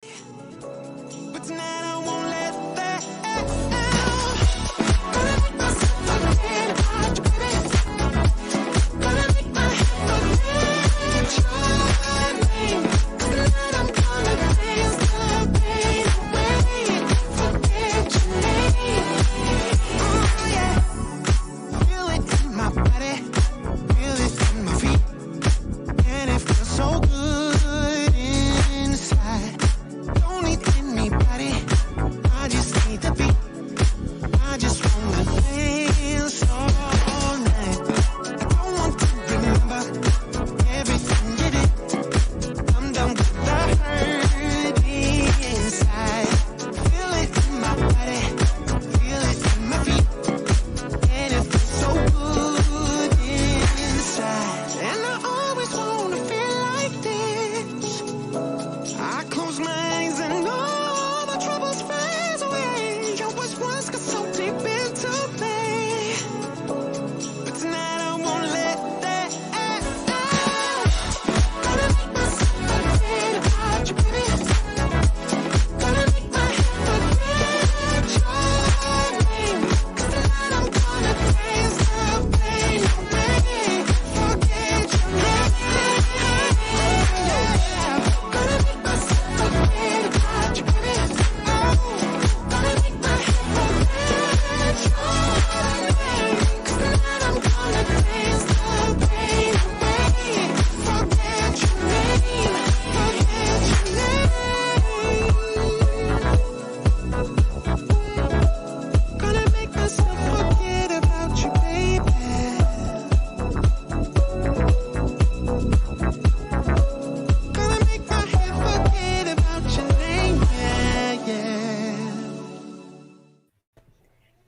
But tonight I won't let that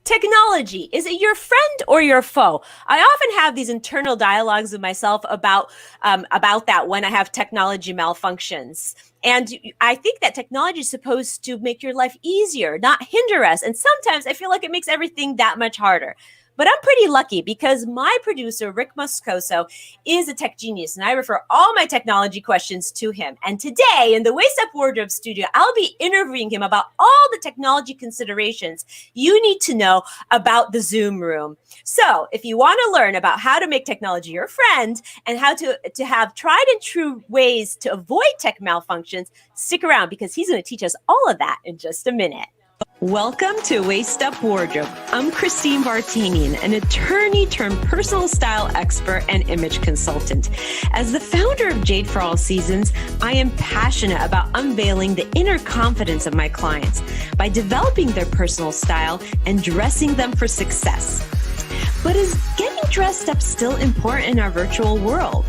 Technology, is it your friend or your foe? I often have these internal dialogues with myself about that when I have technology malfunctions. And I think that technology is supposed to make your life easier, not hinder us. And sometimes I feel like it makes everything that much harder. But I'm pretty lucky because my producer, Rick Moscoso, is a tech genius, and I refer all my technology questions to him. And today, in the Waist Up Wardrobe studio, I'll be interviewing him about all the technology considerations you need to know about the Zoom room. So if you want to learn about how to make technology your friend and how to have tried and true ways to avoid tech malfunctions, stick around because he's going to teach us all of that in just a minute. Welcome to Waist Up Wardrobe. I'm Christine Vartanian, an attorney turned personal style expert and image consultant. As the founder of Jade for All Seasons, I am passionate about unveiling the inner confidence of my clients by developing their personal style and dressing them for success. But is getting dressed up still important in our virtual world?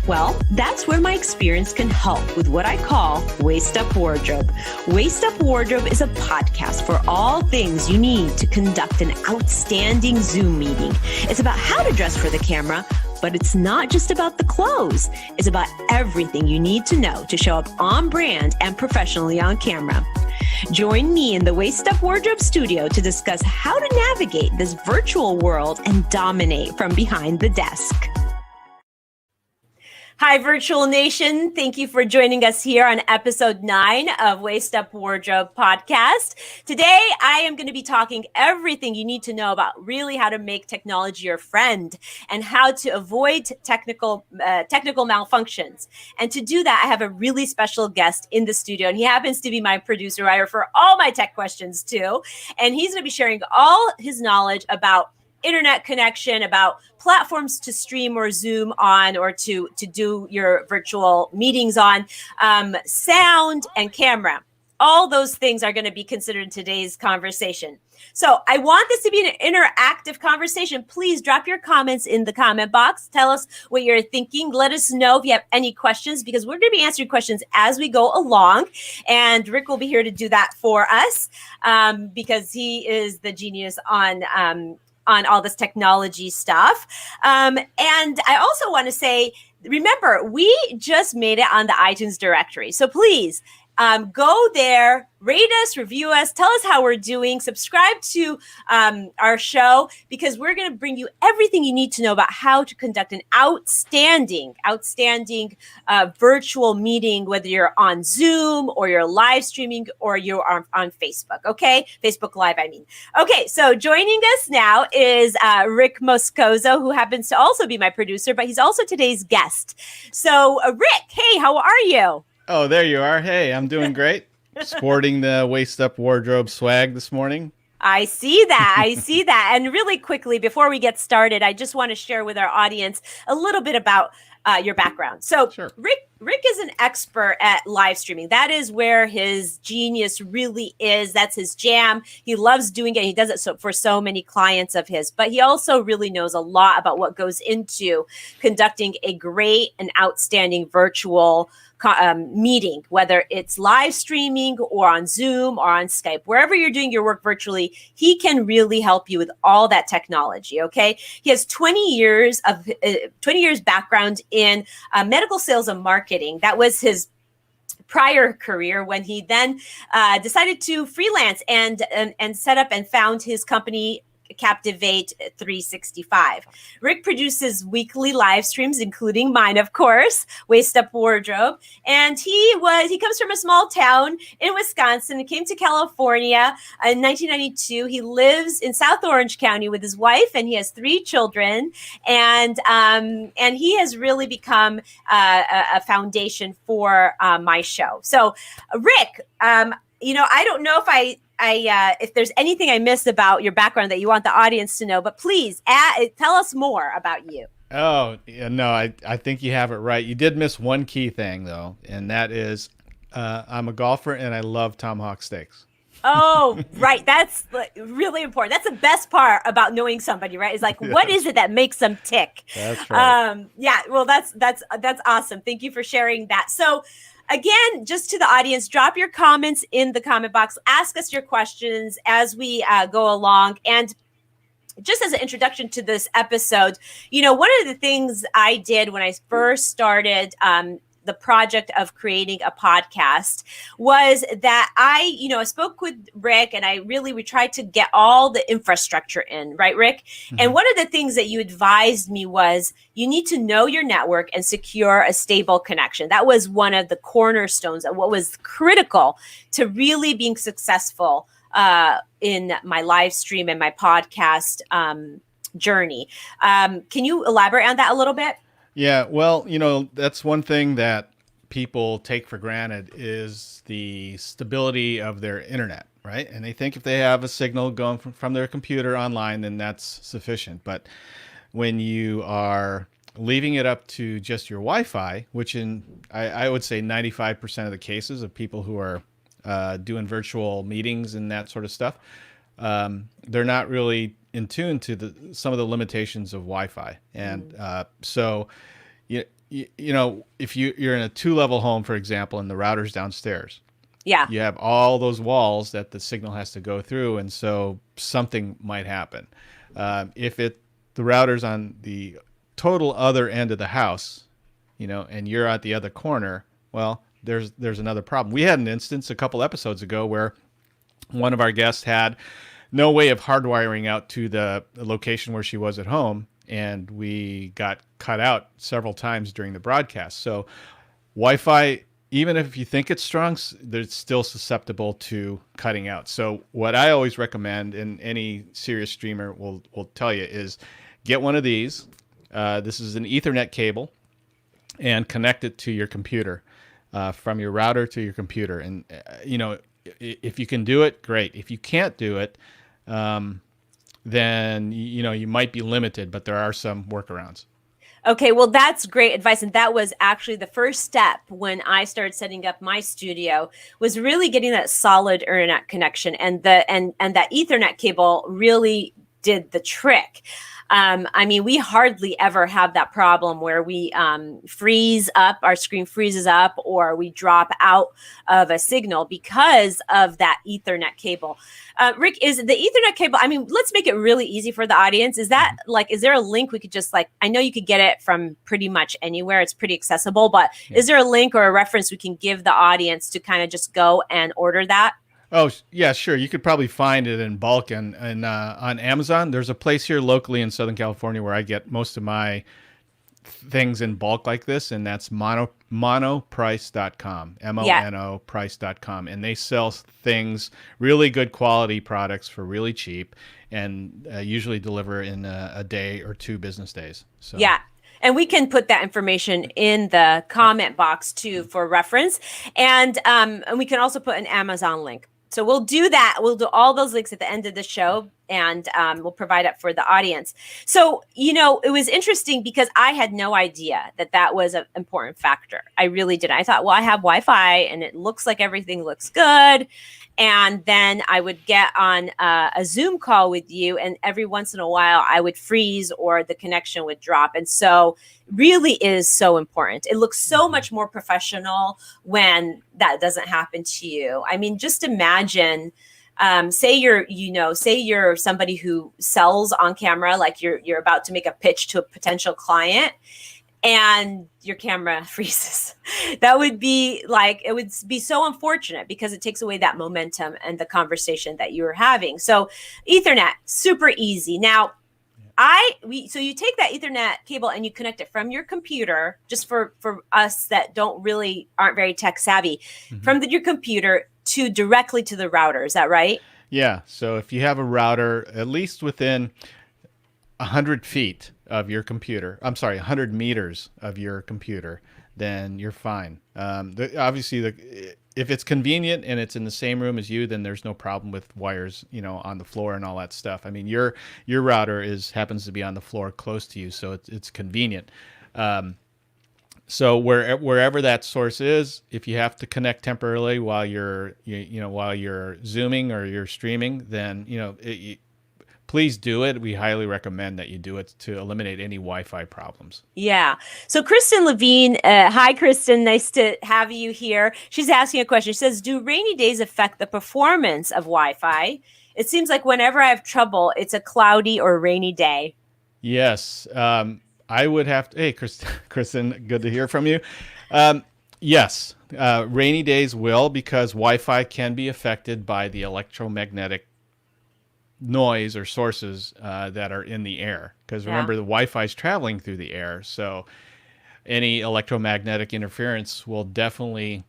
Well, that's where my experience can help with what I call Waist Up Wardrobe. Waist Up Wardrobe is a podcast for all things you need to conduct an outstanding Zoom meeting. It's about how to dress for the camera, but it's not just about the clothes. It's about everything you need to know to show up on brand and professionally on camera. Join me in the Waist Up Wardrobe studio to discuss how to navigate this virtual world and dominate from behind the desk. Hi, Virtual Nation. Thank you for joining us here on episode 9 of Waist Up Wardrobe podcast. Today, I am going to be talking everything you need to know about really how to make technology your friend and how to avoid technical malfunctions. And to do that, I have a really special guest in the studio, and he happens to be my producer. I refer all my tech questions to, and he's going to be sharing all his knowledge about internet connection, about platforms to stream or Zoom on or to do your virtual meetings on, sound and camera. All those things are going to be considered in today's conversation. So I want this to be an interactive conversation. Please drop your comments in the comment box. Tell us what you're thinking. Let us know if you have any questions, because we're going to be answering questions as we go along. And Rick will be here to do that for us because he is the genius on all this technology stuff. And I also want to say, remember, we just made it on the iTunes directory. So please, Go there, rate us, review us, tell us how we're doing, subscribe to our show, because we're going to bring you everything you need to know about how to conduct an outstanding virtual meeting, whether you're on Zoom or you're live streaming or you're on Facebook. Okay, Facebook Live, I mean. Okay, so joining us now is Rick Moscoso, who happens to also be my producer, but he's also today's guest. So Rick, hey, how are you? Oh, there you are. Hey, I'm doing great. Sporting the waist-up wardrobe swag this morning. I see that. I see that. And really quickly, before we get started, I just want to share with our audience a little bit about your background. So Sure. Rick is an expert at live streaming. That is where his genius really is. That's his jam. He loves doing it. He does it for so many clients of his, but he also really knows a lot about what goes into conducting a great and outstanding virtual meeting, whether it's live streaming or on Zoom or on Skype, wherever you're doing your work virtually, he can really help you with all that technology. Okay. He has 20 years background in medical sales and marketing. That was his prior career, when he then decided to freelance and set up and found his company Captivate 365. Rick produces weekly live streams, including mine, of course, Waist Up Wardrobe. And he comes from a small town in Wisconsin. He came to California in 1992. He lives in South Orange County with his wife, and he has 3 children. And he has really become a foundation for my show. So, Rick, I don't know if there's anything I missed about your background that you want the audience to know, but please tell us more about you. Oh, yeah, no, I think you have it right. You did miss one key thing, though, and that is I'm a golfer and I love tomahawk steaks. Oh, right. That's really important. That's the best part about knowing somebody, right? Is like, Yes. What is it that makes them tick? That's right. Yeah, well, that's awesome. Thank you for sharing that. So, again, just to the audience, drop your comments in the comment box. Ask us your questions as we go along. And just as an introduction to this episode, one of the things I did when I first started the project of creating a podcast was that I spoke with Rick, and we tried to get all the infrastructure in, right, Rick? Mm-hmm. And one of the things that you advised me was you need to know your network and secure a stable connection. That was one of the cornerstones of what was critical to really being successful in my live stream and my podcast journey. Can you elaborate on that a little bit? Yeah, well, that's one thing that people take for granted is the stability of their internet, right? And they think if they have a signal going from their computer online, then that's sufficient. But when you are leaving it up to just your Wi-Fi, which I would say 95% of the cases of people who are doing virtual meetings and that sort of stuff, they're not really in tune to some of the limitations of Wi-Fi. And so, if you're in a 2-level home, for example, and the router's downstairs, yeah, you have all those walls that the signal has to go through, and so something might happen. If the router's on the total other end of the house, and you're at the other corner, well, there's another problem. We had an instance a couple episodes ago where one of our guests had no way of hardwiring out to the location where she was at home, and we got cut out several times during the broadcast. So Wi-Fi, even if you think it's strong, it's still susceptible to cutting out. So what I always recommend, and any serious streamer will tell you, is get one of these. This is an Ethernet cable, and connect it to your computer, from your router to your computer. And, if you can do it, great. If you can't do it, then, you might be limited, but there are some workarounds. Okay, well, that's great advice. And that was actually the first step when I started setting up my studio, was really getting that solid internet connection. And that Ethernet cable really did the trick. I mean, we hardly ever have that problem where we freeze up, our screen freezes up, or we drop out of a signal because of that Ethernet cable. Rick, is the Ethernet cable, I mean, let's make it really easy for the audience. Is that like, is there a link we could just like, I know you could get it from pretty much anywhere. It's pretty accessible, but is there a link or a reference we can give the audience to kind of just go and order that? Oh, yeah, sure. You could probably find it in bulk and on Amazon. There's a place here locally in Southern California where I get most of my things in bulk like this, and that's monoprice.com, M-O-N-O price.com. And they sell things, really good quality products for really cheap, and usually deliver in a day or 2 business days. So yeah. And we can put that information in the comment box too for reference. And we can also put an Amazon link. So we'll do that. We'll do all those links at the end of the show, and we'll provide it for the audience. So, you know, it was interesting because I had no idea that that was an important factor. I really didn't. I thought, well, I have Wi-Fi and it looks like everything looks good. And then I would get on a Zoom call with you, and every once in a while I would freeze or the connection would drop. And so really is so important. It looks so much more professional when that doesn't happen to you. I mean, just imagine, say you're somebody who sells on camera, like you're about to make a pitch to a potential client, and your camera freezes. That would be like, it would be so unfortunate because it takes away that momentum and the conversation that you were having. So Ethernet, super easy. Now, so you take that Ethernet cable and you connect it from your computer, just for us that aren't very tech savvy, from your computer to directly to the router. Is that right? yeah. So if you have a router, at least within 100 feet of your computer, 100 meters of your computer, then you're fine. Obviously, if it's convenient and it's in the same room as you, then there's no problem with wires, on the floor and all that stuff. I mean, your router happens to be on the floor close to you, so it's convenient. So wherever that source is, if you have to connect temporarily while you're Zooming or you're streaming, then please do it. We highly recommend that you do it to eliminate any Wi-Fi problems. Yeah. So Kristen Levine, hi, Kristen. Nice to have you here. She's asking a question. She says, do rainy days affect the performance of Wi-Fi? It seems like whenever I have trouble, it's a cloudy or rainy day. Yes. I would have to. Hey, Kristen, good to hear from you. Yes. Rainy days will, because Wi-Fi can be affected by the electromagnetic noise or sources that are in the air, because remember, the Wi-Fi is traveling through the air, so any electromagnetic interference will definitely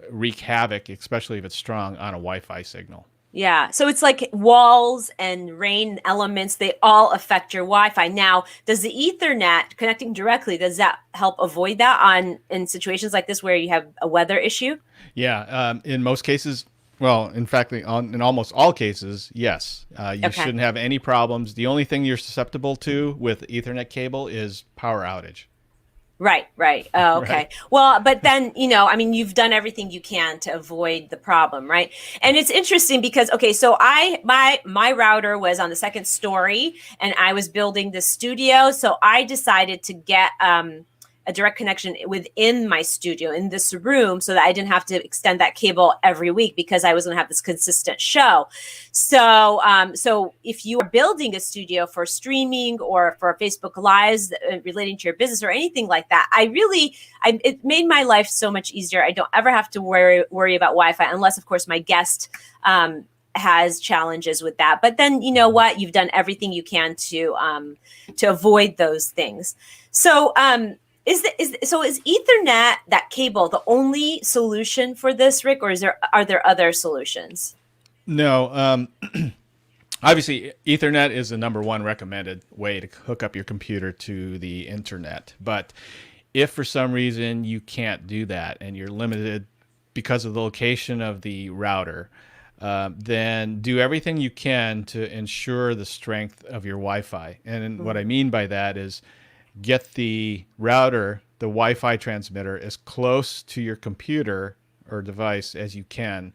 wreak havoc, especially if it's strong, on a Wi-Fi signal. Yeah. So it's like walls and rain elements, they all affect your Wi-Fi. Now, does the Ethernet connecting directly, does that help avoid that in situations like this where you have a weather issue? Yeah. In most cases, well, in fact, in almost all cases, yes. You shouldn't have any problems. The only thing you're susceptible to with Ethernet cable is power outage. Right. Oh, okay. Right. Well, but then, you've done everything you can to avoid the problem, right? And it's interesting because, so my router was on the second story and I was building the studio. So I decided to get a direct connection within my studio in this room so that I didn't have to extend that cable every week because I was going to have this consistent show. So, so if you are building a studio for streaming or for Facebook Lives relating to your business or anything like that, it made my life so much easier. I don't ever have to worry about Wi-Fi unless, of course, my guest has challenges with that. But then, you know what? You've done everything you can to avoid those things. So, Is Ethernet, that cable, the only solution for this, Rick, or are there other solutions? No. Obviously, Ethernet is the number one recommended way to hook up your computer to the internet. But if for some reason you can't do that and you're limited because of the location of the router, then do everything you can to ensure the strength of your Wi-Fi. And what I mean by that is, get the router, the Wi-Fi transmitter, as close to your computer or device as you can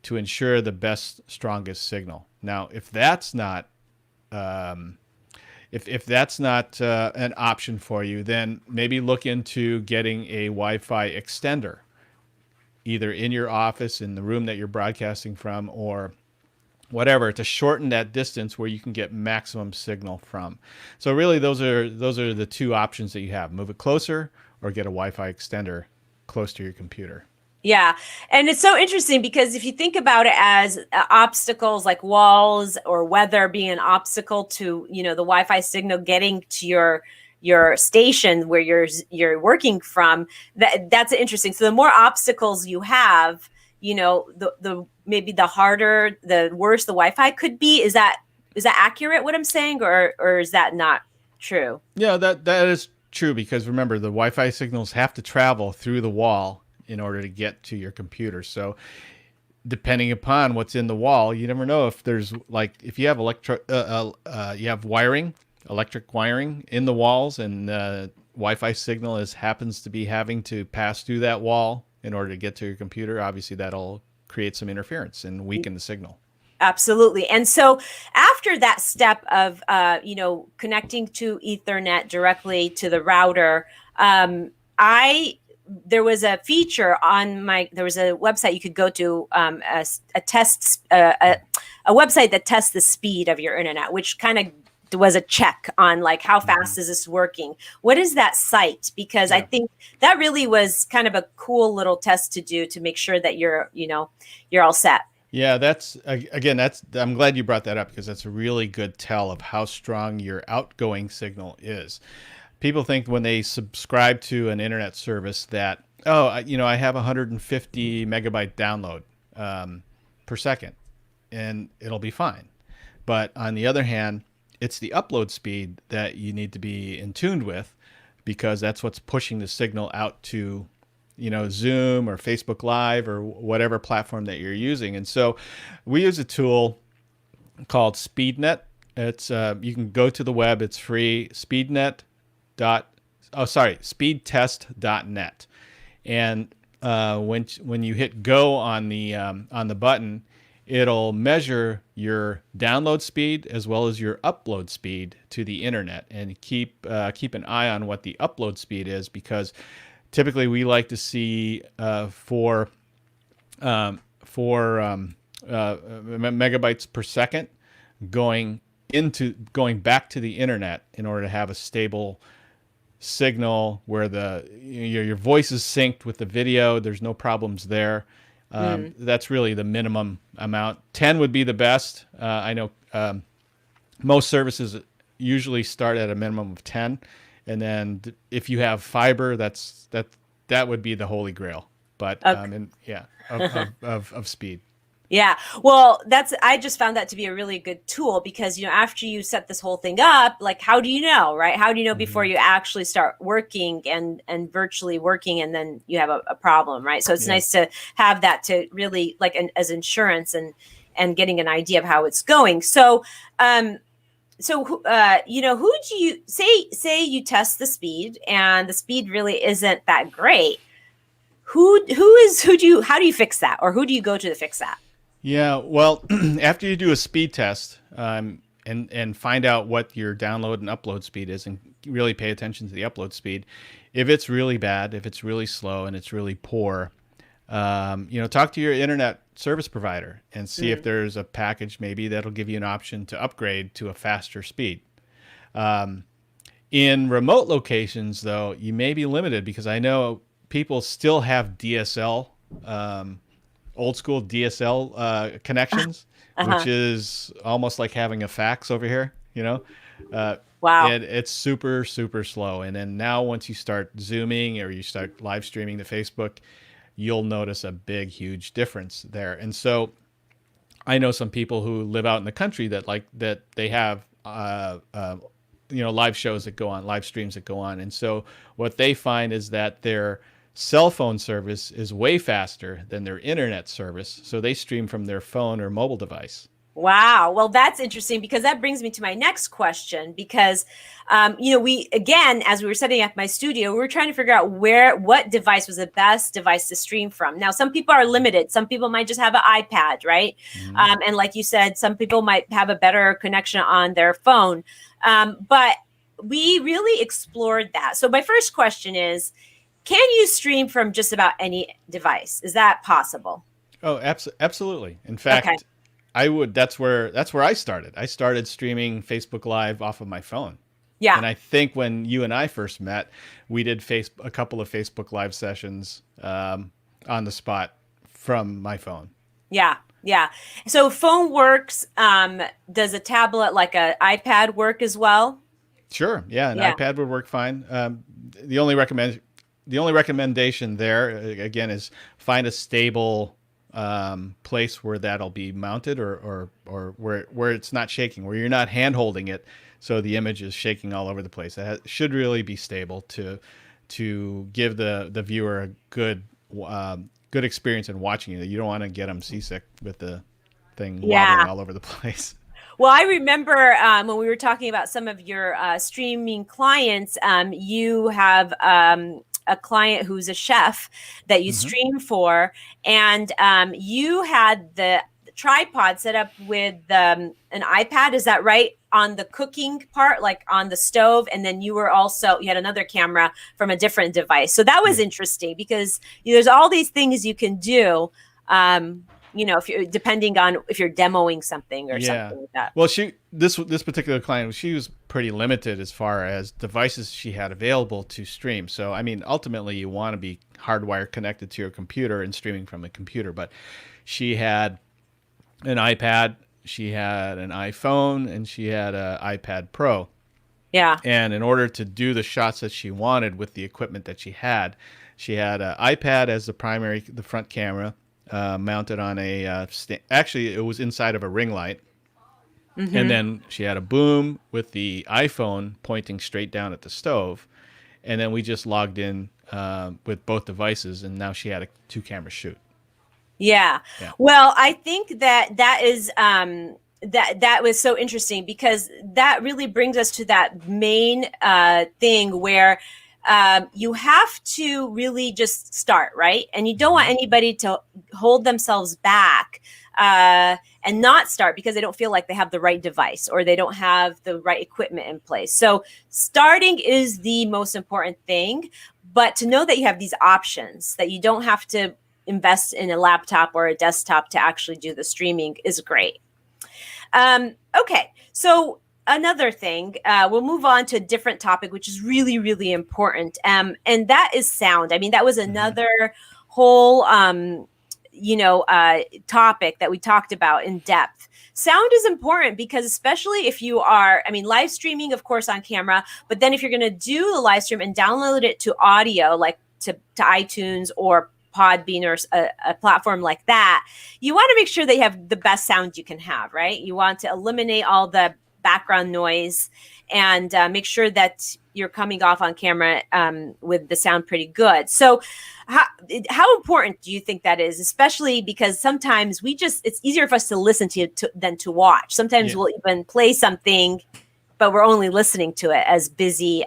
to ensure the best, strongest signal. Now, if that's not If that's not an option for you, then maybe look into getting a Wi-Fi extender, either in your office, in the room that you're broadcasting from, or whatever, to shorten that distance where you can get maximum signal from. So really, those are the two options that you have: move it closer, or get a Wi-Fi extender close to your computer. Yeah. And it's so interesting because if you think about it as obstacles like walls or weather being an obstacle to, the Wi-Fi signal getting to your station where you're working from, that's interesting. So the more obstacles you have, the maybe the harder, the worse the Wi-Fi could be. Is that accurate what I'm saying, or is that not true? Yeah, that is true, because remember, the Wi-Fi signals have to travel through the wall in order to get to your computer. So depending upon what's in the wall, you never know if there's if you have electric wiring in the walls, and Wi-Fi signal happens to be having to pass through that wall in order to get to your computer. Obviously, that'll create some interference and weaken the signal. Absolutely. And so after that step of, connecting to Ethernet directly to the router, there was a feature there was a website you could go to, a website that tests the speed of your internet, which kind of was a check on how fast is this working? What is that site? Because I think that really was kind of a cool little test to do to make sure that you're all set. Yeah, I'm glad you brought that up, because that's a really good tell of how strong your outgoing signal is. People think when they subscribe to an internet service that, I have 150 megabyte download per second, and it'll be fine. But on the other hand, it's the upload speed that you need to be in tune with, because that's what's pushing the signal out to, Zoom or Facebook Live or whatever platform that you're using. And so we use a tool called SpeedNet. It's you can go to the web. It's free. speedtest.net. And when you hit go on the button, it'll measure your download speed as well as your upload speed to the internet, and keep an eye on what the upload speed is, because typically we like to see 4 megabytes per second going back to the internet in order to have a stable signal where your voice is synced with the video. There's no problems there. That's really the minimum amount. 10 would be the best. I know most services usually start at a minimum of 10, and then if you have fiber, that would be the holy grail. But of speed. Yeah. Well, I just found that to be a really good tool, because, after you set this whole thing up, how do you know, right? How do you know before you actually start working and virtually working, and then you have a problem, right? So it's nice to have that to really as insurance and getting an idea of how it's going. So, who do you say you test the speed and the speed really isn't that great? How do you fix that, or who do you go to fix that? Yeah, well, after you do a speed test and find out what your download and upload speed is, and really pay attention to the upload speed, if it's really bad, if it's really slow, and it's really poor, talk to your internet service provider and see if there's a package maybe that'll give you an option to upgrade to a faster speed. In remote locations, though, you may be limited, because I know people still have DSL, old school DSL connections, which is almost like having a fax over here, Wow. And it's super, super slow. And then now once you start Zooming or you start live streaming to Facebook, you'll notice a big, huge difference there. And so I know some people who live out in the country that they have, live shows that go on, live streams that go on. And so what they find is that their cell phone service is way faster than their internet service. So they stream from their phone or mobile device. Wow. Well, that's interesting because that brings me to my next question. Because, we, again, as we were setting up my studio, we were trying to figure out what device was the best device to stream from. Now, some people are limited. Some people might just have an iPad, right? Mhm. And like you said, some people might have a better connection on their phone. But we really explored that. So, my first question is, can you stream from just about any device? Is that possible? Oh, absolutely. In Okay. fact, I would. That's where I started. I started streaming Facebook Live off of my phone. Yeah. And I think when you and I first met, we did a couple of Facebook Live sessions on the spot from my phone. Yeah, yeah. So phone works. Does a tablet like a iPad work as well? Sure, yeah, an Yeah, iPad would work fine. The only recommendation there again is find a stable place where that'll be mounted, or where it's not shaking, where you're not hand holding it, so the image is shaking all over the place. Should really be stable to give the viewer a good experience in watching it. You don't want to get them seasick with the thing wobbling yeah. all over the place. Well, I remember when we were talking about some of your streaming clients, you have a client who's a chef that you Hmm. stream for, and you had the tripod set up with an iPad. Is that right? On the cooking part, like on the stove, and then you had another camera from a different device. So that was Yeah. interesting because there's all these things you can do. If you're depending on if you're demoing something or Yeah. something like that. Well, this particular client, she was pretty limited as far as devices she had available to stream. So, I mean, ultimately, you want to be hardwired connected to your computer and streaming from a computer. But she had an iPad, she had an iPhone, and she had an iPad Pro. Yeah. And in order to do the shots that she wanted with the equipment that she had an iPad as the front camera, mounted on actually, it was inside of a ring light. And Hmm. then she had a boom with the iPhone pointing straight down at the stove. And then we just logged in with both devices, and now she had a two-camera shoot. Yeah. Yeah. Well, I think that is that was so interesting because that really brings us to that main thing where you have to really just start, right? And you don't want Mhm. anybody to hold themselves back uh, and not start because they don't feel like they have the right device or they don't have the right equipment in place. So starting is the most important thing, but to know that you have these options, that you don't have to invest in a laptop or a desktop to actually do the streaming is great. Okay, so another thing, we'll move on to a different topic, which is really, really important, and that is sound. I mean, that was Mhm. another whole, topic that we talked about in depth. Sound is important because, especially if you are, I mean, live streaming, of course, on camera, but then if you're going to do the live stream and download it to audio, like to iTunes or Podbean or a platform like that, you want to make sure they have the best sound you can have, right? You want to eliminate all the background noise and make sure that you're coming off on camera with the sound pretty good. So, how important do you think that is? Especially because sometimes it's easier for us to listen than to watch. Sometimes Yeah. we'll even play something, but we're only listening to it as busy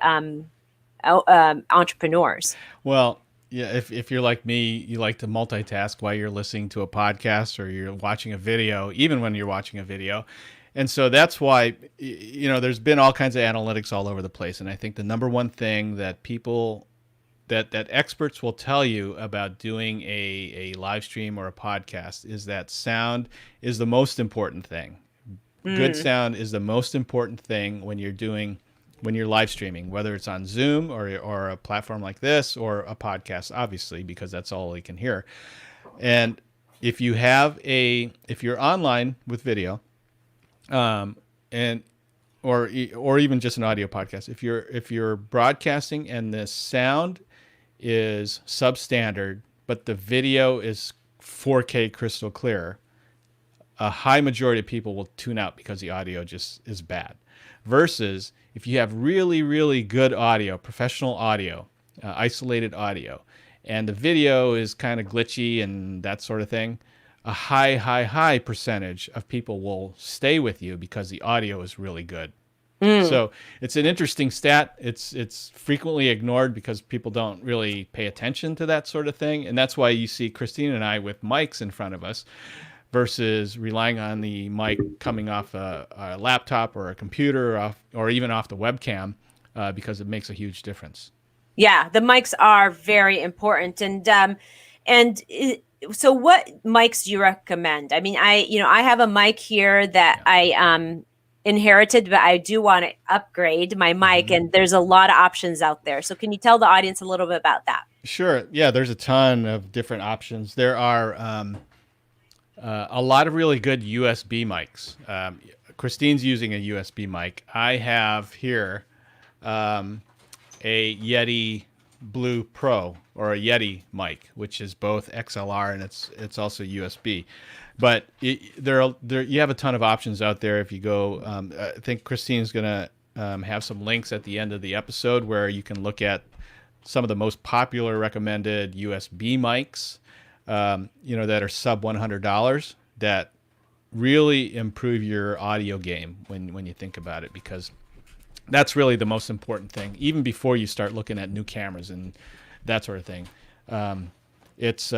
entrepreneurs. Well, yeah, if you're like me, you like to multitask while you're listening to a podcast or you're watching a video, even when you're watching a video. And so that's why, there's been all kinds of analytics all over the place. And I think the number one thing that that experts will tell you about doing a live stream or a podcast is that sound is the most important thing. Good Mm, sound is the most important thing when you're live streaming, whether it's on Zoom or a platform like this or a podcast, obviously, because that's all they can hear. And if you're online with video, and or even just an audio podcast, if you're broadcasting and the sound is substandard, but the video is 4K crystal clear, a high majority of people will tune out because the audio just is bad. Versus if you have really, really good audio, professional audio, isolated audio, and the video is kind of glitchy and that sort of thing, a high percentage of people will stay with you because the audio is really good. So it's an interesting stat. It's frequently ignored because people don't really pay attention to that sort of thing. And that's why you see Christine and I with mics in front of us versus relying on the mic coming off a laptop or a computer or even off the webcam because it makes a huge difference. Yeah, the mics are very important. So what mics do you recommend? I mean, I have a mic here that I inherited, but I do want to upgrade my mic, and there's a lot of options out there. So can you tell the audience a little bit about that? Sure. Yeah, there's a ton of different options. There are a lot of really good USB mics. Christine's using a USB mic. I have here a Yeti Blue Pro, or a Yeti mic, which is both XLR and it's also USB. But there you have a ton of options out there. If you go, I think Christine's going to have some links at the end of the episode where you can look at some of the most popular recommended USB mics, that are sub $100 that really improve your audio game when you think about it, because that's really the most important thing. Even before you start looking at new cameras and that sort of thing, it's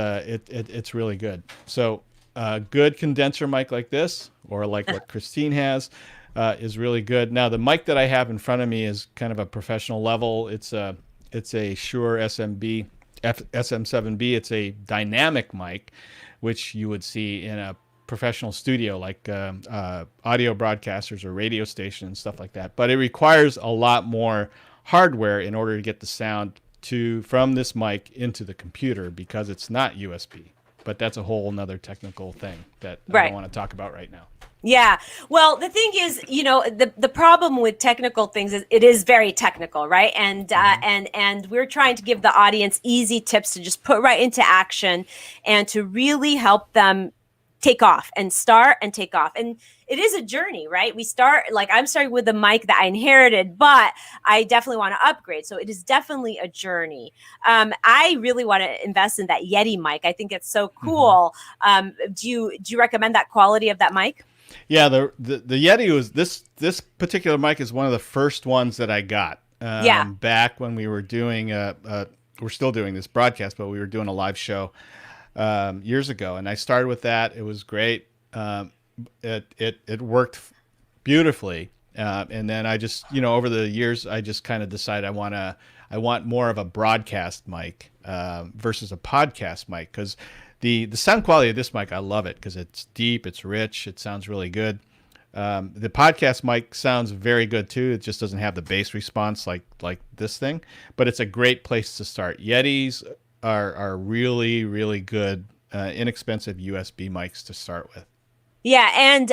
really good. So a good condenser mic like this, or like what Christine has, is really good. Now the mic that I have in front of me is kind of a professional level. It's a Shure SM7B. It's a dynamic mic, which you would see in a professional studio like audio broadcasters or radio stations and stuff like that. But it requires a lot more hardware in order to get the sound from this mic into the computer, because it's not USB. But that's a whole nother technical thing that I don't want to talk about right now. Yeah. Well, the thing is, the problem with technical things is it is very technical, right? And and we're trying to give the audience easy tips to just put right into action and to really help them take off and start and take off. And it is a journey, right? I'm starting with the mic that I inherited, but I definitely want to upgrade. So it is definitely a journey. I really want to invest in that Yeti mic. I think it's so cool. Do you recommend that quality of that mic? Yeah, the Yeti was this particular mic is one of the first ones that I got. Back when we were doing we're still doing this broadcast, but we were doing a live show years ago, and I started with that. It was great. It worked beautifully, and then I just over the years I just kind of decided I want more of a broadcast mic versus a podcast mic, because the sound quality of this mic, I love it because it's deep, it's rich, it sounds really good. The podcast mic sounds very good too. It just doesn't have the bass response like this thing, but it's a great place to start. Yetis are really, really good, inexpensive USB mics to start with. Yeah, and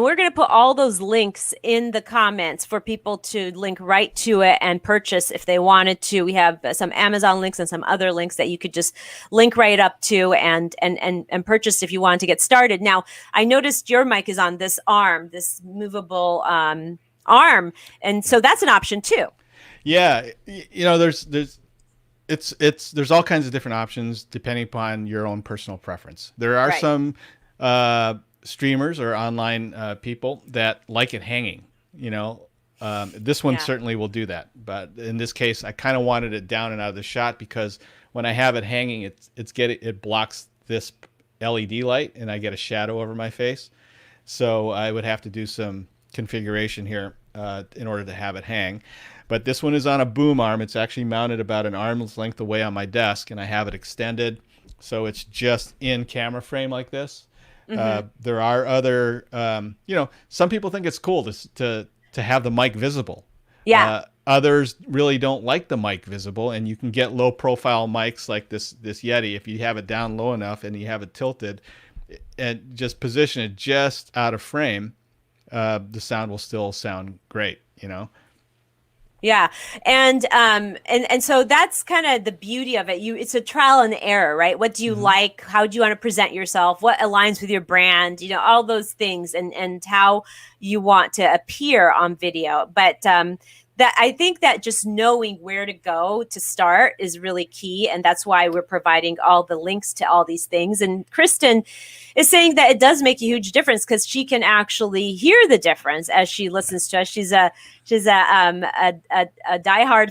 we're going to put all those links in the comments for people to link right to it and purchase if they wanted to. We have some Amazon links and some other links that you could just link right up to and purchase if you want to get started. Now, I noticed your mic is on this arm, this movable arm, and so that's an option too. Yeah, there's all kinds of different options depending upon your own personal preference. There are some streamers or online people that like it hanging. This one certainly will do that, but in this case I kind of wanted it down and out of the shot, because when I have it hanging, it blocks this LED light and I get a shadow over my face, so I would have to do some configuration here in order to have it hang. But this one is on a boom arm. It's actually mounted about an arm's length away on my desk, and I have it extended so it's just in camera frame like this. There are other, some people think it's cool to have the mic visible. Yeah. Others really don't like the mic visible, and you can get low profile mics like this Yeti. If you have it down low enough and you have it tilted and just position it just out of frame, the sound will still sound great, Yeah. And so that's kind of the beauty of it. It's a trial and error, right? What do you like? How do you want to present yourself? What aligns with your brand? All those things, and how you want to appear on video. But that I think that just knowing where to go to start is really key. And that's why we're providing all the links to all these things. And Kristen is saying that it does make a huge difference because she can actually hear the difference as she listens to us. She's a diehard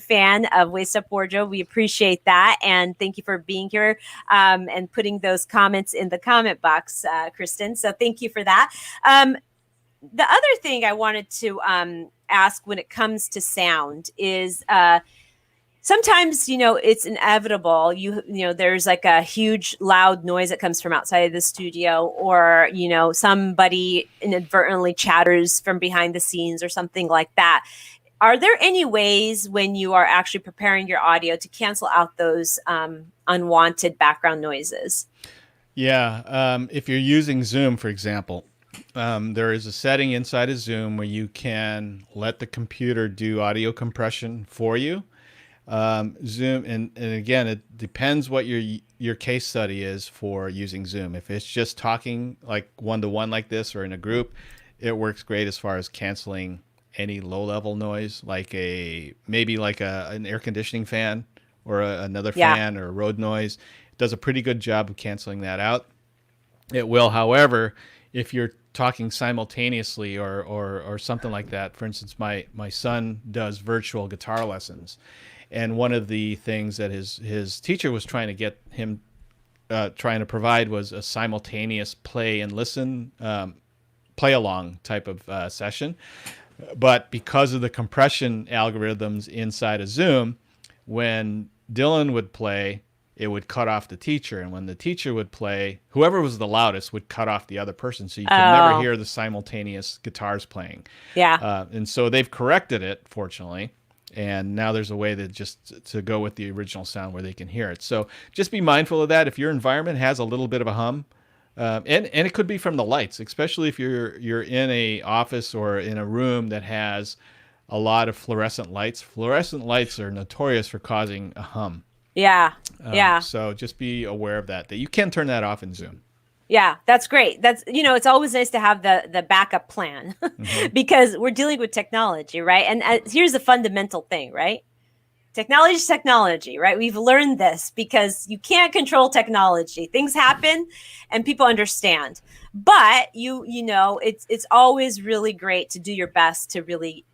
fan of Waist Up Wardrobe. We appreciate that. And thank you for being here and putting those comments in the comment box, Kristen. So thank you for that. The other thing I wanted to ask when it comes to sound is sometimes, it's inevitable. There's like a huge loud noise that comes from outside of the studio, or, somebody inadvertently chatters from behind the scenes or something like that. Are there any ways when you are actually preparing your audio to cancel out those unwanted background noises? Yeah. If you're using Zoom, for example, there is a setting inside of Zoom where you can let the computer do audio compression for you. Zoom, and again, it depends what your case study is for using Zoom. If it's just talking like one-to-one like this or in a group, it works great as far as canceling any low-level noise, like maybe like an air conditioning fan or another fan or road noise. It does a pretty good job of canceling that out. It will, however, if you're talking simultaneously or something like that. For instance, my son does virtual guitar lessons, and one of the things that his teacher was trying to get him trying to provide was a simultaneous play and listen play along type of session. But because of the compression algorithms inside of Zoom, when Dylan would play, it would cut off the teacher. And when the teacher would play, whoever was the loudest would cut off the other person. So you could never hear the simultaneous guitars playing. Yeah. And so they've corrected it, fortunately. And now there's a way to go with the original sound where they can hear it. So just be mindful of that. If your environment has a little bit of a hum, and it could be from the lights, especially if you're in a office or in a room that has a lot of fluorescent lights. Fluorescent lights are notorious for causing a hum. Yeah. Yeah. So just be aware of that you can turn that off in Zoom. Yeah, that's great. That's, it's always nice to have the backup plan because we're dealing with technology, right? And here's the fundamental thing, right? Technology is technology, right? We've learned this because you can't control technology. Things happen and people understand. But it's always really great to do your best to really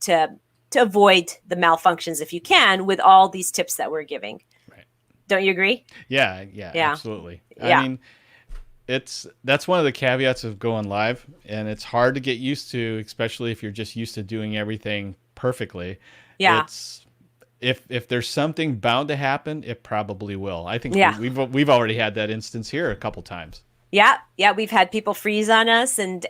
to avoid the malfunctions if you can with all these tips that we're giving. Right. Don't you agree? Yeah, absolutely. Yeah. I mean, that's one of the caveats of going live, and it's hard to get used to, especially if you're just used to doing everything perfectly. Yeah. If there's something bound to happen, it probably will. I think we've already had that instance here a couple times. Yeah, we've had people freeze on us, and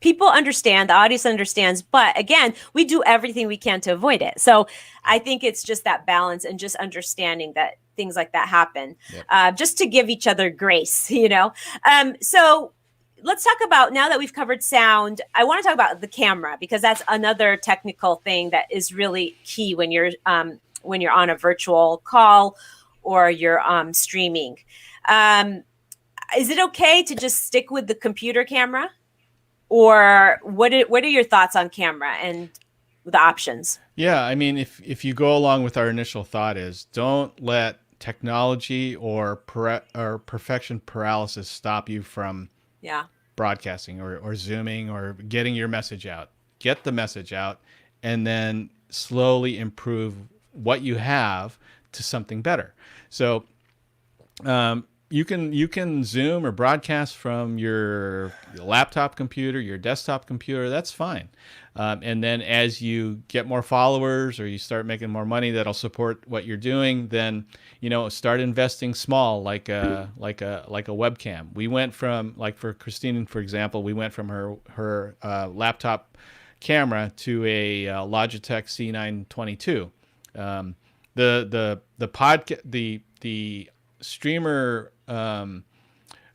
people understand, the audience understands, but again, we do everything we can to avoid it. So I think it's just that balance and just understanding that things like that happen, just to give each other grace, So let's talk about, now that we've covered sound, I want to talk about the camera, because that's another technical thing that is really key when you're on a virtual call or you're streaming. Is it okay to just stick with the computer camera, or what are your thoughts on camera and the options? Yeah, I mean, if you go along with our initial thought is, don't let technology or perfection paralysis stop you from broadcasting or Zooming or getting your message out. Get the message out, and then slowly improve what you have to something better. So you can Zoom or broadcast from your laptop computer, your desktop computer. That's fine. And then as you get more followers or you start making more money that'll support what you're doing, then start investing small, like a webcam. We went from, like for Christine, for example, we went from her laptop camera to a Logitech C922. The streamer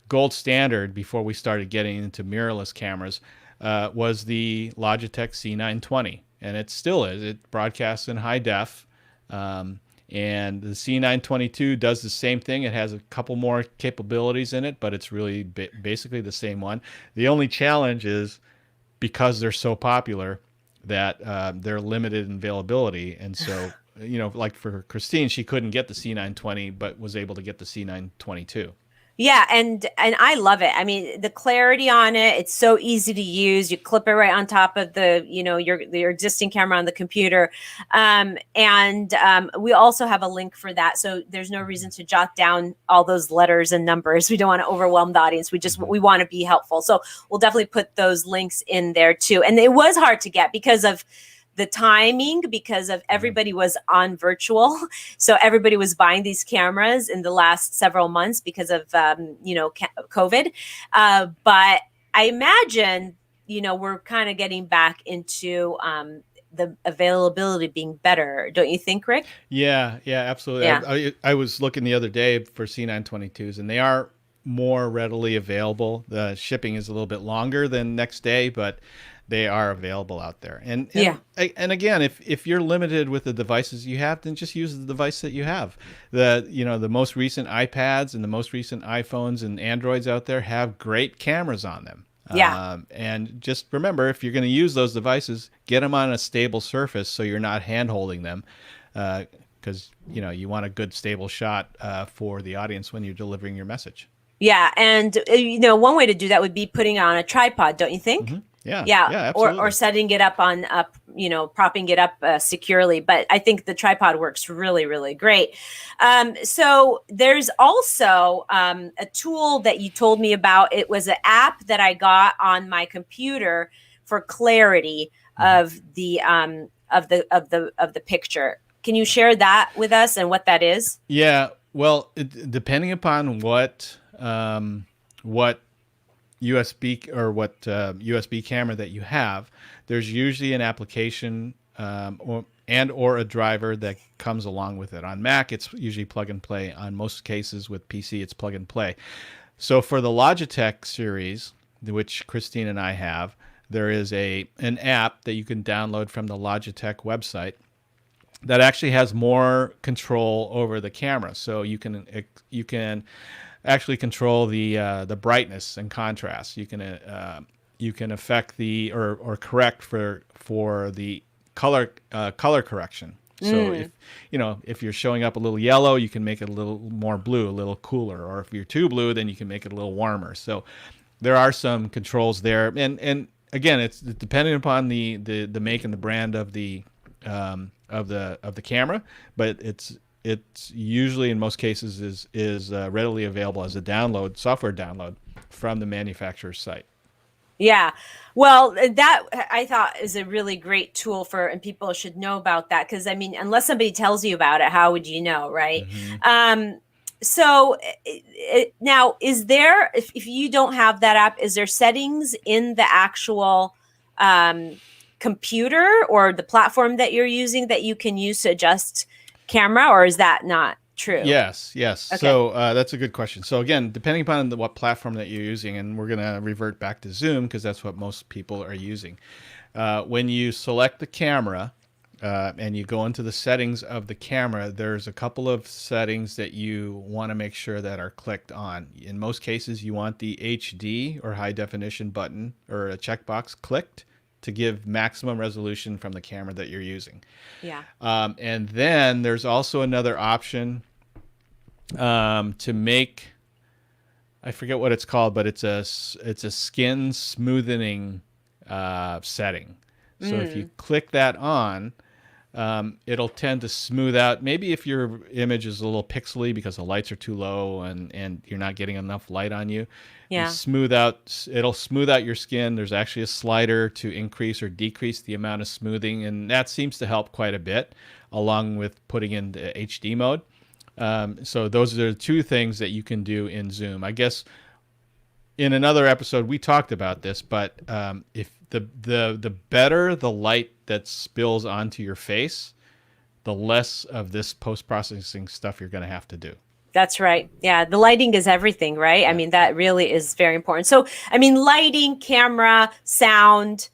gold standard before we started getting into mirrorless cameras was the Logitech C920, and it still is. It broadcasts in high def, and the C922 does the same thing. It has a couple more capabilities in it, but it's really basically the same one. The only challenge is, because they're so popular, that they're limited in availability. And so, like for Christine, she couldn't get the C920, but was able to get the C922. Yeah, and I love it. I mean, the clarity on it, it's so easy to use. You clip it right on top of the, your existing camera on the computer. And we also have a link for that. So there's no reason to jot down all those letters and numbers. We don't want to overwhelm the audience. We want to be helpful. So we'll definitely put those links in there too. And it was hard to get because of the timing, because of everybody was on virtual. So everybody was buying these cameras in the last several months because of, COVID. But I imagine, we're kind of getting back into the availability being better. Don't you think, Rick? Yeah, absolutely. Yeah. I was looking the other day for C922s, and they are more readily available. The shipping is a little bit longer than next day, but they are available out there. And again, if you're limited with the devices you have, then just use the device that you have. The most recent iPads and the most recent iPhones and Androids out there have great cameras on them. Yeah. And just remember, if you're going to use those devices, get them on a stable surface so you're not hand holding them, because you want a good stable shot for the audience when you're delivering your message. Yeah, and one way to do that would be putting it on a tripod, don't you think? Mm-hmm. Yeah, or absolutely. setting it up propping it up securely. But I think the tripod works really, really great. So there's also a tool that you told me about. It was an app that I got on my computer for clarity of the picture. Can you share that with us and what that is? Yeah, well, depending upon what USB or what USB camera that you have, there's usually an application or a driver that comes along with it. On Mac, it's usually plug and play. On most cases with PC, it's plug and play. So for the Logitech series, which Christine and I have, there is an app that you can download from the Logitech website that actually has more control over the camera. So you can actually control the brightness and contrast. You can affect the or correct for the color correction. So if you're showing up a little yellow, you can make it a little more blue, a little cooler. Or if you're too blue, then you can make it a little warmer. So there are some controls there, and again, it's depending upon the make and the brand of the camera, but it's usually in most cases is readily available as a software download from the manufacturer's site. Yeah. Well, that I thought is a really great tool and people should know about that. Because, I mean, unless somebody tells you about it, how would you know, right? Mm-hmm. So now, is there, if you don't have that app, is there settings in the actual computer or the platform that you're using that you can use to adjust camera, or is that not true? Yes. Okay. So that's a good question. So again, depending upon what platform that you're using, and we're going to revert back to Zoom because that's what most people are using. When you select the camera and you go into the settings of the camera, there's a couple of settings that you want to make sure that are clicked on. In most cases, you want the HD or high definition button or a checkbox clicked to give maximum resolution from the camera that you're using. Yeah. And then there's also another option to make, I forget what it's called, but it's a skin smoothing setting. So if you click that on, it'll tend to smooth out. Maybe if your image is a little pixely because the lights are too low and you're not getting enough light on you. Yeah. It'll smooth out your skin. There's actually a slider to increase or decrease the amount of smoothing, and that seems to help quite a bit, along with putting in the HD mode. So those are the two things that you can do in Zoom. I guess in another episode we talked about this, but if the better the light that spills onto your face, the less of this post-processing stuff you're going to have to do. That's right. Yeah, the lighting is everything, right? Yeah. I mean, that really is very important. So, I mean, lighting, camera, sound,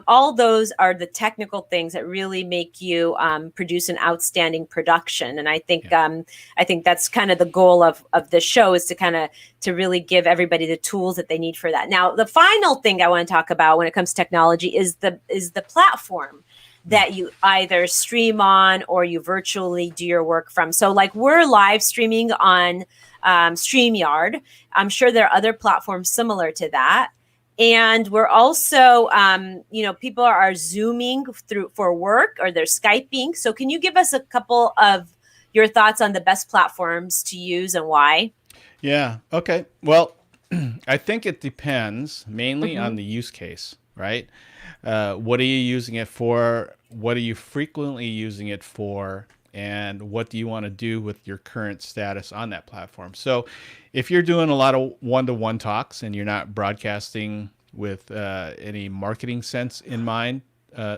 All those are the technical things that really make you produce an outstanding production. And I think that's kind of the goal of this show, is to really give everybody the tools that they need for that. Now, the final thing I want to talk about when it comes to technology is the platform that you either stream on or you virtually do your work from. So like, we're live streaming on StreamYard. I'm sure there are other platforms similar to that. And we're also, people are Zooming through for work, or they're Skyping. So can you give us a couple of your thoughts on the best platforms to use and why? Yeah. Okay. Well, I think it depends mainly on the use case, right? What are you using it for? What are you frequently using it for? And what do you want to do with your current status on that platform? So if you're doing a lot of one-to-one talks and you're not broadcasting with any marketing sense in mind,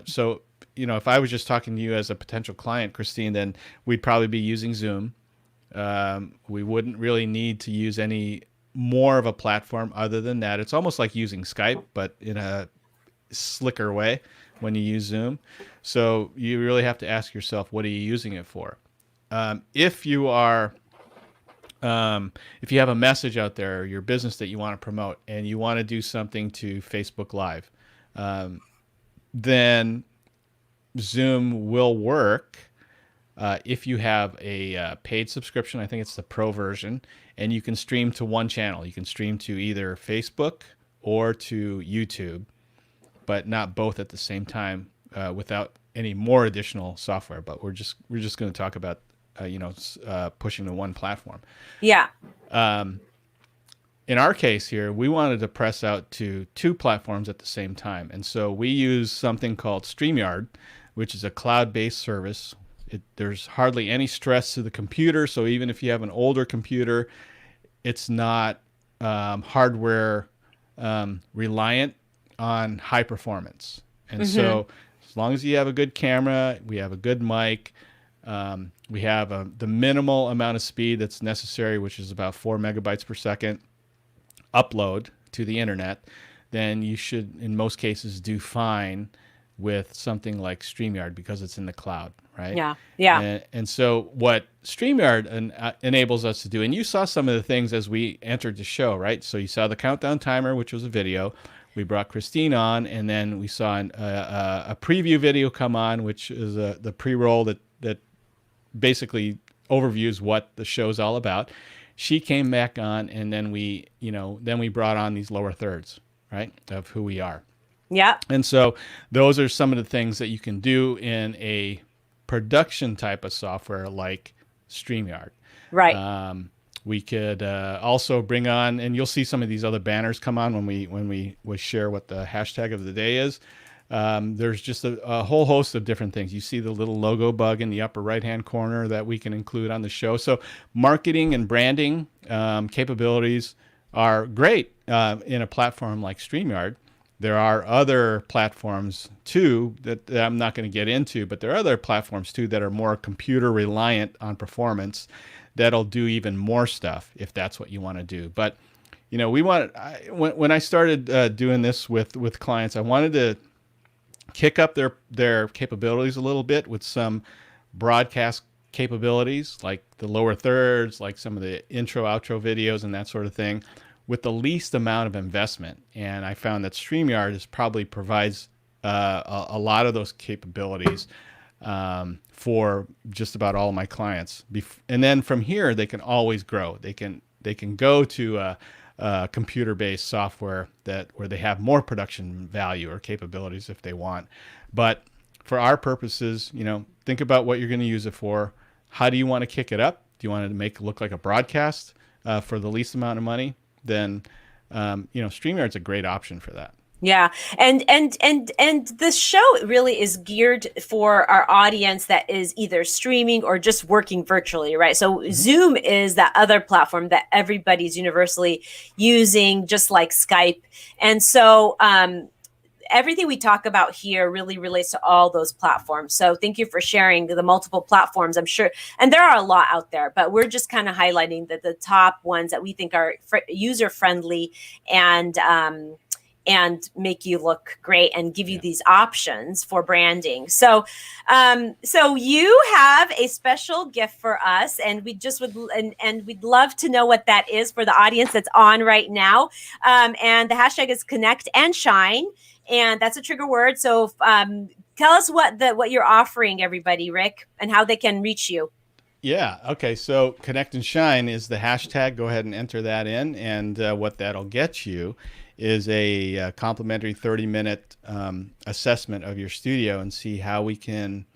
so, if I was just talking to you as a potential client, Christine, then we'd probably be using Zoom. We wouldn't really need to use any more of a platform other than that. It's almost like using Skype, but in a slicker way when you use Zoom. So you really have to ask yourself, what are you using it for? If you have a message out there, or your business that you want to promote, and you want to do something to Facebook Live, then Zoom will work if you have a paid subscription. I think it's the Pro version, and you can stream to one channel. You can stream to either Facebook or to YouTube, but not both at the same time without any more additional software. But we're just going to talk about pushing to one platform. Yeah. In our case here, we wanted to press out to two platforms at the same time, and so we use something called StreamYard, which is a cloud-based service. There's hardly any stress to the computer, so even if you have an older computer, it's not hardware reliant on high performance. And so as long as you have a good camera, we have a good mic, we have the minimal amount of speed that's necessary, which is about 4 megabytes per second upload to the internet, then you should, in most cases, do fine with something like StreamYard because it's in the cloud, right? Yeah, yeah. And so what StreamYard enables us to do, and you saw some of the things as we entered the show, right? So you saw the countdown timer, which was a video. We brought Christine on, and then we saw a preview video come on, which is the pre-roll that basically overviews what the show's all about. She came back on, and then we brought on these lower thirds, right, of who we are. Yeah. And so those are some of the things that you can do in a production type of software like StreamYard. Right. We could also bring on, and you'll see some of these other banners come on when we share what the hashtag of the day is. There's just a whole host of different things. You see the little logo bug in the upper right-hand corner that we can include on the show. So marketing and branding capabilities are great in a platform like StreamYard. There are other platforms too that I'm not going to get into, but there are other platforms too that are more computer reliant on performance that'll do even more stuff if that's what you want to do. But when I started doing this with clients, I wanted to kick up their capabilities a little bit with some broadcast capabilities, like the lower thirds, like some of the intro, outro videos and that sort of thing, with the least amount of investment. And I found that StreamYard probably provides a lot of those capabilities for just about all of my clients. And then from here, they can always grow. They can go to computer-based software where they have more production value or capabilities if they want. But for our purposes, think about what you're going to use it for. How do you want to kick it up? Do you want it to make it look like a broadcast for the least amount of money? Then StreamYard's a great option for that. Yeah. And this show really is geared for our audience that is either streaming or just working virtually, right? So Zoom is that other platform that everybody's universally using, just like Skype. And so everything we talk about here really relates to all those platforms. So thank you for sharing the multiple platforms, I'm sure. And there are a lot out there, but we're just kind of highlighting the top ones that we think are user-friendly and and make you look great and give you these options for branding. So, so you have a special gift for us, and we just would, and we'd love to know what that is for the audience that's on right now. And the hashtag is Connect and Shine, and that's a trigger word. So, tell us what you're offering everybody, Rick, and how they can reach you. Yeah. Okay. So Connect and Shine is the hashtag. Go ahead and enter that in. And what that'll get you is a complimentary 30-minute assessment of your studio and see how I can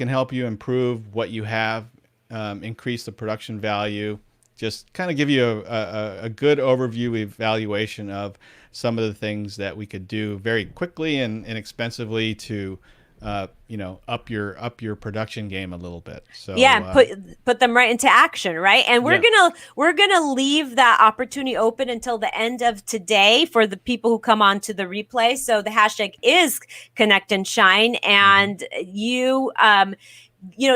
help you improve what you have, increase the production value, just kind of give you a good overview evaluation of some of the things that we could do very quickly and inexpensively to up your production game a little bit. So put them right into action, right? And we're gonna leave that opportunity open until the end of today for the people who come on to the replay. So the hashtag is Connect and Shine, and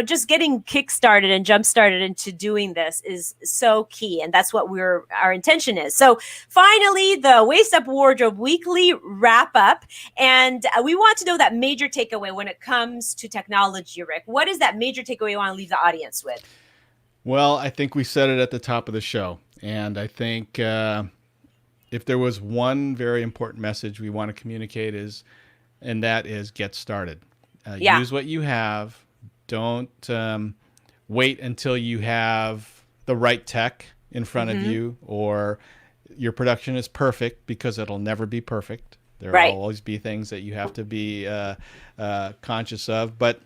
just getting kick-started and jump-started into doing this is so key. And that's what our intention is. So finally, the Waist Up Wardrobe Weekly wrap-up. And we want to know that major takeaway when it comes to technology, Rick. What is that major takeaway you want to leave the audience with? Well, I think we said it at the top of the show. And I think if there was one very important message we want to communicate and that is get started. Use what you have. Don't wait until you have the right tech in front of you or your production is perfect, because it'll never be perfect. There will always be things that you have to be conscious of. But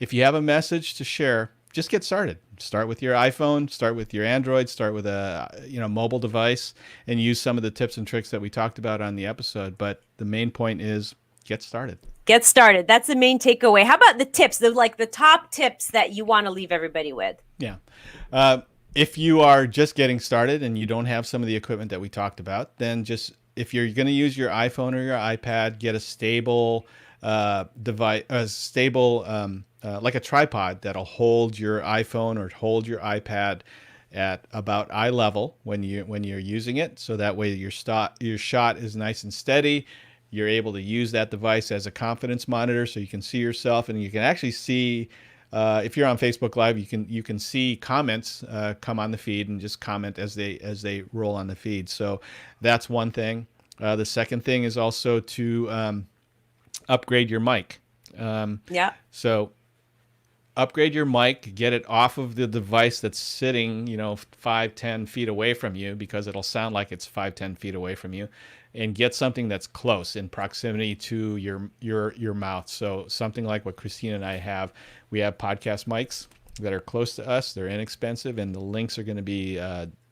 if you have a message to share, just get started. Start with your iPhone, start with your Android, start with a mobile device, and use some of the tips and tricks that we talked about on the episode. But the main point is get started. Get started. That's the main takeaway. How about the tips, the top tips that you want to leave everybody with? Yeah. If you are just getting started and you don't have some of the equipment that we talked about, then just, if you're going to use your iPhone or your iPad, get a stable device, like a tripod that'll hold your iPhone or hold your iPad at about eye level when you're using it. So that way your shot is nice and steady. You're able to use that device as a confidence monitor, so you can see yourself, and you can actually see, if you're on Facebook Live, you can see comments come on the feed and just comment as they roll on the feed. So that's one thing. The second thing is also to upgrade your mic. So upgrade your mic, get it off of the device that's sitting 5-10 feet away from you, because it'll sound like it's 5-10 feet away from you, and get something that's close in proximity to your mouth. So something like what Christina and I have. We have podcast mics that are close to us. They're inexpensive, and the links are going to be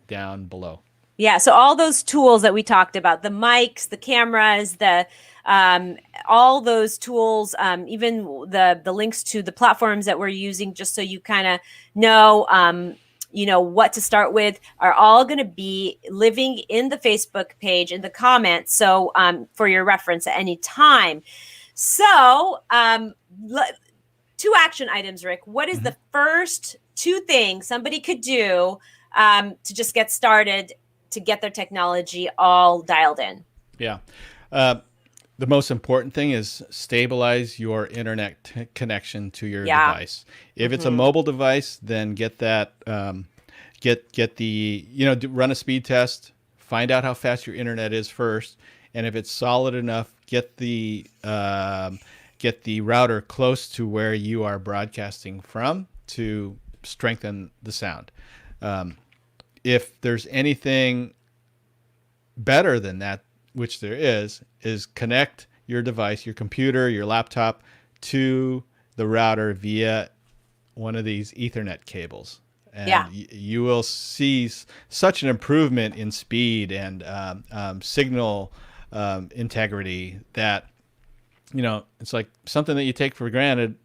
down below. Yeah, so all those tools that we talked about, the mics, the cameras, all those tools, even the links to the platforms that we're using, just so you kind of know what to start with, are all going to be living in the Facebook page in the comments. So for your reference at any time. So 2 action items, Rick. What is the first 2 things somebody could do to just get started, to get their technology all dialed in? Yeah. The most important thing is stabilize your internet connection to your device. If it's a mobile device, then get that, run a speed test, find out how fast your internet is first. And if it's solid enough, get the router close to where you are broadcasting from to strengthen the sound. If there's anything better than that, which there is connect your device, your computer, your laptop, to the router via one of these Ethernet cables. And you will see such an improvement in speed and signal integrity that, it's like something that you take for granted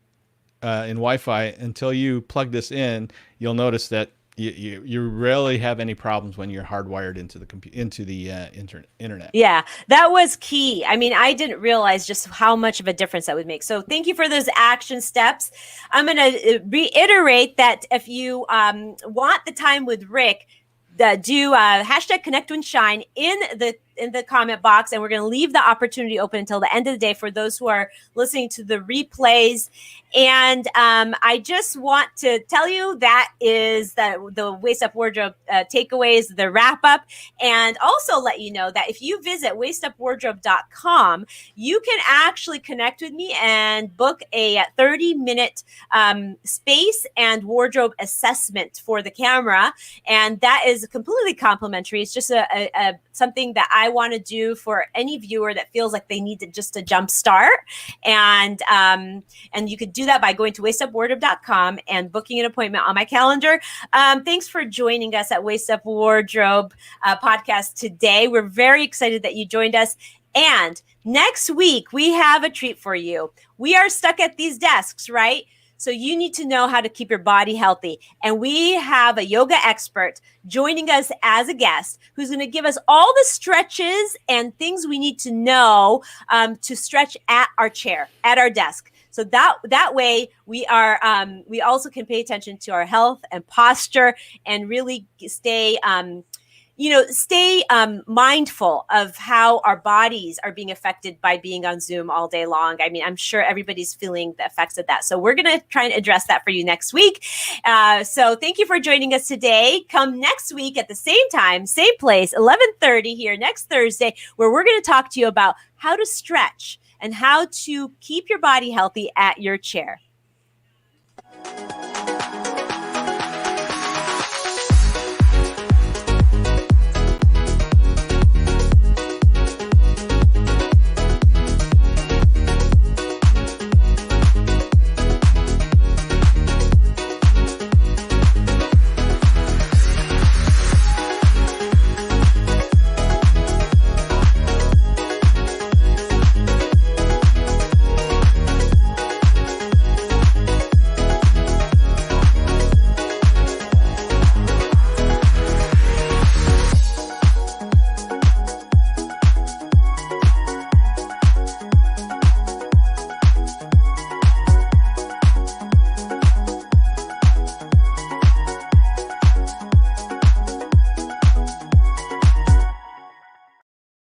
in Wi-Fi. Until you plug this in, you'll notice that you rarely have any problems when you're hardwired into the internet. Yeah, that was key. I mean, I didn't realize just how much of a difference that would make. So thank you for those action steps. I'm going to reiterate that if you want the time with Rick, do hashtag Connect and Shine in the in the comment box, and we're going to leave the opportunity open until the end of the day for those who are listening to the replays. And I just want to tell you that is the Waist Up Wardrobe takeaways, the wrap up, and also let you know that if you visit waistupwardrobe.com, you can actually connect with me and book a 30-minute space and wardrobe assessment for the camera. And that is completely complimentary. It's just a something that I want to do for any viewer that feels like they need just a jump start. And you could do that by going to waistupwardrobe.com and booking an appointment on my calendar. Thanks for joining us at Waist Up Wardrobe podcast today. We're very excited that you joined us. And next week, we have a treat for you. We are stuck at these desks, right? So you need to know how to keep your body healthy. And we have a yoga expert joining us as a guest who's going to give us all the stretches and things we need to know to stretch at our chair, at our desk. So that way we also can pay attention to our health and posture and really stay mindful of how our bodies are being affected by being on Zoom all day long. I mean, I'm sure everybody's feeling the effects of that. So we're going to try and address that for you next week. So thank you for joining us today. Come next week at the same time, same place, 11:30 here next Thursday, where we're going to talk to you about how to stretch and how to keep your body healthy at your chair.